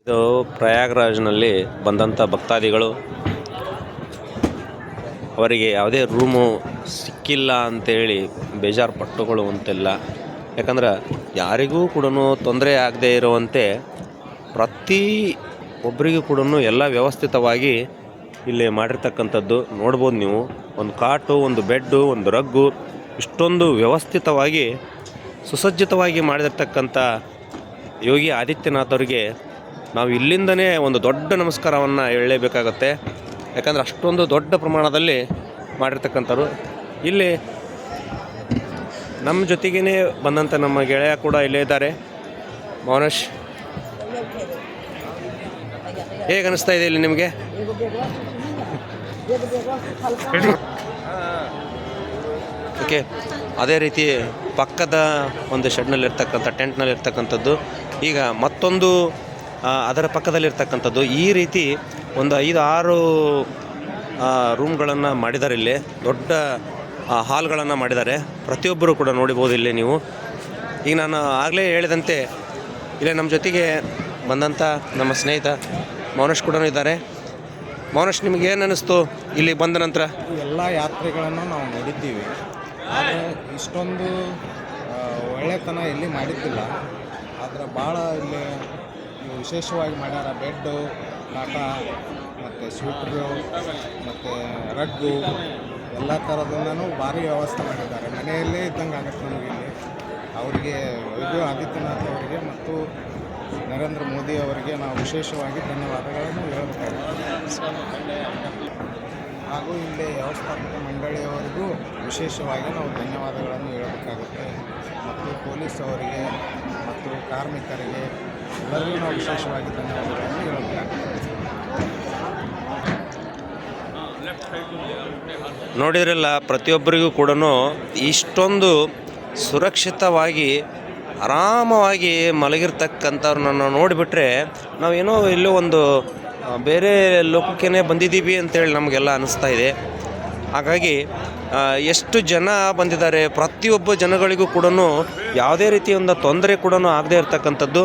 ಇದು ಪ್ರಯಾಗ್ರಾಜ್ನಲ್ಲಿ ಬಂದಂಥ ಭಕ್ತಾದಿಗಳು ಅವರಿಗೆ ಯಾವುದೇ ರೂಮು ಸಿಕ್ಕಿಲ್ಲ ಅಂತೇಳಿ ಬೇಜಾರು ಪಟ್ಟುಕೊಳ್ಳುವಂತಿಲ್ಲ. ಯಾಕಂದ್ರೆ ಯಾರಿಗೂ ಕೂಡ ತೊಂದರೆ ಆಗದೇ ಇರುವಂತೆ ಪ್ರತಿ ಒಬ್ಬರಿಗೂ ಕೂಡ ಎಲ್ಲ ವ್ಯವಸ್ಥಿತವಾಗಿ ಇಲ್ಲಿ ಮಾಡಿರ್ತಕ್ಕಂಥದ್ದು ನೋಡ್ಬೋದು ನೀವು. ಒಂದು ಕಾಟು, ಒಂದು ಬೆಡ್ಡು, ಒಂದು ರಗ್ಗು, ಇಷ್ಟೊಂದು ವ್ಯವಸ್ಥಿತವಾಗಿ ಸುಸಜ್ಜಿತವಾಗಿ ಮಾಡಿರ್ತಕ್ಕಂಥ ಯೋಗಿ ಆದಿತ್ಯನಾಥ್ ಅವರಿಗೆ ನಾವು ಇಲ್ಲಿಂದನೇ ಒಂದು ದೊಡ್ಡ ನಮಸ್ಕಾರವನ್ನು ಹೇಳಲೇಬೇಕಾಗತ್ತೆ. ಯಾಕಂದರೆ ಅಷ್ಟೊಂದು ದೊಡ್ಡ ಪ್ರಮಾಣದಲ್ಲಿ ಮಾಡಿರ್ತಕ್ಕಂಥವ್ರು. ಇಲ್ಲಿ ನಮ್ಮ ಜೊತೆಗೇ ಬಂದಂಥ ನಮ್ಮ ಗೆಳೆಯ ಕೂಡ ಇಲ್ಲೇ ಇದ್ದಾರೆ. ಮೌನೇಶ್, ಹೇಗೆ ಅನಿಸ್ತಾ ಇದೆ ಇಲ್ಲಿ ನಿಮಗೆ? ಓಕೆ, ಅದೇ ರೀತಿ ಪಕ್ಕದ ಒಂದು ಶೆಡ್ನಲ್ಲಿರ್ತಕ್ಕಂಥ ಟೆಂಟ್ನಲ್ಲಿರ್ತಕ್ಕಂಥದ್ದು, ಈಗ ಮತ್ತೊಂದು ಅದರ ಪಕ್ಕದಲ್ಲಿರ್ತಕ್ಕಂಥದ್ದು, ಈ ರೀತಿ ಒಂದು 5-6 ರೂಮ್ಗಳನ್ನು ಮಾಡಿದ್ದಾರೆ. ಇಲ್ಲಿ ದೊಡ್ಡ ಹಾಲ್ಗಳನ್ನು ಮಾಡಿದ್ದಾರೆ. ಪ್ರತಿಯೊಬ್ಬರು ಕೂಡ ನೋಡಿಬೋದು ಇಲ್ಲಿ ನೀವು. ಈಗ ನಾನು ಆಗಲೇ ಹೇಳಿದಂತೆ ಇಲ್ಲೇ ನಮ್ಮ ಜೊತೆಗೆ ಬಂದಂಥ ನಮ್ಮ ಸ್ನೇಹಿತ ಮೌನೇಶ್ ಕೂಡ ಇದ್ದಾರೆ. ಮೌನೇಶ್, ನಿಮಗೇನು ಅನ್ನಿಸ್ತು ಇಲ್ಲಿ ಬಂದ ನಂತರ? ಎಲ್ಲ ಯಾತ್ರೆಗಳನ್ನು ನಾವು ನೋಡಿದ್ದೀವಿ, ಆದರೆ ಇಷ್ಟೊಂದು ಒಳ್ಳೆತನ ಎಲ್ಲಿ ಮಾಡಿದ್ದಿಲ್ಲ. ಆದರೆ ಭಾಳ ಇಲ್ಲಿ ವಿಶೇಷವಾಗಿ ಮಾಡ್ಯಾರ. ಬೆಡ್ಡು, ಕಾಟ ಮತ್ತು ಸ್ವೀಟ್ರು ಮತ್ತು ರಗ್ಗು ಎಲ್ಲ ಥರದಿಂದನೂ ಭಾರಿ ವ್ಯವಸ್ಥೆ ಮಾಡಿದ್ದಾರೆ. ಮನೆಯಲ್ಲೇ ಇದ್ದಂಗೆ ಆಗುತ್ತೆ ನಮಗೆ ಇಲ್ಲಿ. ಅವರಿಗೆ ಯೋಗಿ ಆದಿತ್ಯನಾಥ್ ಅವರಿಗೆ ಮತ್ತು ನರೇಂದ್ರ ಮೋದಿ ಅವರಿಗೆ ನಾವು ವಿಶೇಷವಾಗಿ ಧನ್ಯವಾದಗಳನ್ನು ಹೇಳಬೇಕಾಗುತ್ತೆ. ಹಾಗೂ ಇಲ್ಲಿ ವ್ಯವಸ್ಥಾಪಕ ಮಂಡಳಿಯವರಿಗೂ ವಿಶೇಷವಾಗಿ ನಾವು ಧನ್ಯವಾದಗಳನ್ನು ಹೇಳಬೇಕಾಗುತ್ತೆ. ಮತ್ತು ಪೊಲೀಸ್ ಅವರಿಗೆ ಮತ್ತು ಕಾರ್ಮಿಕರಿಗೆ ಎಲ್ಲರಿಗೂ ನಾವು ವಿಶೇಷವಾಗಿ ಧನ್ಯವಾದಗಳನ್ನು ಹೇಳಬೇಕಾಗುತ್ತೆ. ನೋಡಿದ್ರಲ್ಲ, ಪ್ರತಿಯೊಬ್ಬರಿಗೂ ಕೂಡ ಇಷ್ಟೊಂದು ಸುರಕ್ಷಿತವಾಗಿ ಆರಾಮವಾಗಿ ಮಲಗಿರ್ತಕ್ಕಂಥವ್ರನ್ನ ನೋಡಿಬಿಟ್ರೆ ನಾವೇನೋ ಎಲ್ಲೋ ಒಂದು ಬೇರೆ ಲೋಕಕ್ಕೇ ಬಂದಿದ್ದೀವಿ ಅಂತೇಳಿ ನಮಗೆಲ್ಲ ಅನ್ನಿಸ್ತಾ ಇದೆ. ಹಾಗಾಗಿ ಎಷ್ಟು ಜನ ಬಂದಿದ್ದಾರೆ, ಪ್ರತಿಯೊಬ್ಬ ಜನಗಳಿಗೂ ಕೂಡ ಯಾವುದೇ ರೀತಿಯ ತೊಂದರೆ ಕೂಡ ಆಗದೇ ಇರತಕ್ಕಂಥದ್ದು.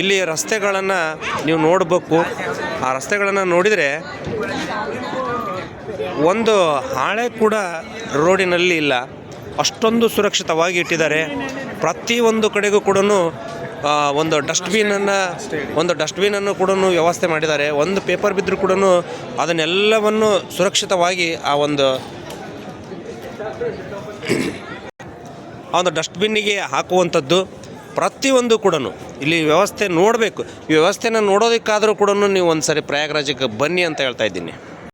ಇಲ್ಲಿ ರಸ್ತೆಗಳನ್ನು ನೀವು ನೋಡಬೇಕು. ಆ ರಸ್ತೆಗಳನ್ನು ನೋಡಿದರೆ ಒಂದು ಹಾಳೆ ಕೂಡ ರೋಡಿನಲ್ಲಿ ಇಲ್ಲ, ಅಷ್ಟೊಂದು ಸುರಕ್ಷಿತವಾಗಿ ಇಟ್ಟಿದ್ದಾರೆ. ಪ್ರತಿಯೊಂದು ಕಡೆಗೂ ಕೂಡ ಒಂದು ಡಸ್ಟ್ಬಿನನ್ನು ಕೂಡ ವ್ಯವಸ್ಥೆ ಮಾಡಿದ್ದಾರೆ. ಒಂದು ಪೇಪರ್ ಬಿದ್ದರೂ ಕೂಡ ಅದನ್ನೆಲ್ಲವನ್ನು ಸುರಕ್ಷಿತವಾಗಿ ಆ ಒಂದು ಡಸ್ಟ್ಬಿನ್ನಿಗೆ ಹಾಕುವಂಥದ್ದು. ಪ್ರತಿಯೊಂದು ಕೂಡ ಇಲ್ಲಿ ವ್ಯವಸ್ಥೆ ನೋಡಬೇಕು. ಈ ವ್ಯವಸ್ಥೆನ ನೋಡೋದಕ್ಕಾದರೂ ಕೂಡ ನೀವು ಒಂದು ಸರಿ ಪ್ರಯಾಗ್ರಾಜ್ಗೆ ಬನ್ನಿ ಅಂತ ಹೇಳ್ತಾ ಇದ್ದೀನಿ.